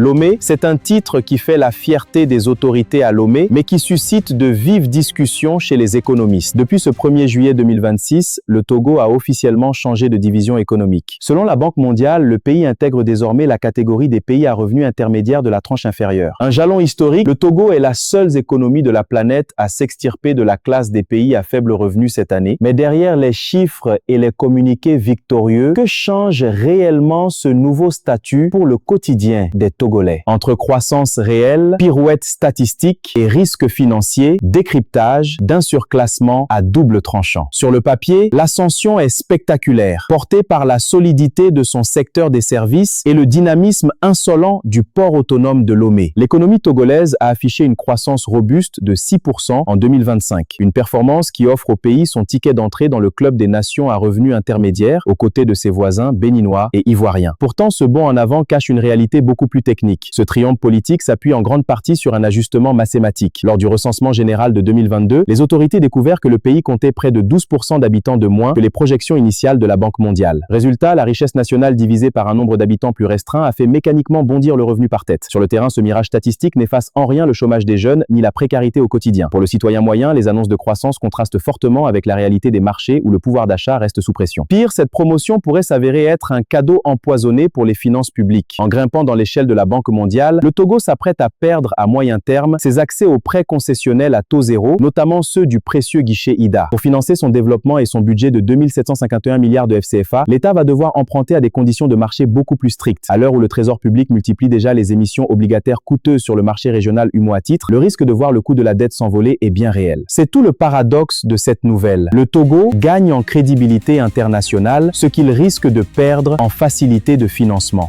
Lomé, c'est un titre qui fait la fierté des autorités à Lomé, mais qui suscite de vives discussions chez les économistes. Depuis ce 1er juillet 2026, le Togo a officiellement changé de division économique. Selon la Banque mondiale, le pays intègre désormais la catégorie des pays à revenus intermédiaires de la tranche inférieure. Un jalon historique, le Togo est la seule économie de la planète à s'extirper de la classe des pays à faible revenu cette année. Mais derrière les chiffres et les communiqués victorieux, que change réellement ce nouveau statut pour le quotidien des Togolais? Entre croissance réelle, pirouettes statistiques et risques financiers, décryptage d'un surclassement à double tranchant. Sur le papier, l'ascension est spectaculaire, portée par la solidité de son secteur des services et le dynamisme insolent du port autonome de Lomé. L'économie togolaise a affiché une croissance robuste de 6% en 2025, une performance qui offre au pays son ticket d'entrée dans le club des nations à revenus intermédiaires, aux côtés de ses voisins béninois et ivoiriens. Pourtant, ce bond en avant cache une réalité beaucoup plus technique. Ce triomphe politique s'appuie en grande partie sur un ajustement mathématique. Lors du recensement général de 2022, les autorités découvrirent que le pays comptait près de 12% d'habitants de moins que les projections initiales de la Banque mondiale. Résultat, la richesse nationale divisée par un nombre d'habitants plus restreint a fait mécaniquement bondir le revenu par tête. Sur le terrain, ce mirage statistique n'efface en rien le chômage des jeunes ni la précarité au quotidien. Pour le citoyen moyen, les annonces de croissance contrastent fortement avec la réalité des marchés où le pouvoir d'achat reste sous pression. Pire, cette promotion pourrait s'avérer être un cadeau empoisonné pour les finances publiques. En grimpant dans l'échelle de la Banque mondiale, le Togo s'apprête à perdre à moyen terme ses accès aux prêts concessionnels à taux zéro, notamment ceux du précieux guichet IDA. Pour financer son développement et son budget de 2751 milliards de FCFA, l'État va devoir emprunter à des conditions de marché beaucoup plus strictes. À l'heure où le Trésor public multiplie déjà les émissions obligataires coûteuses sur le marché régional UMO à titre, le risque de voir le coût de la dette s'envoler est bien réel. C'est tout le paradoxe de cette nouvelle. Le Togo gagne en crédibilité internationale, ce qu'il risque de perdre en facilité de financement.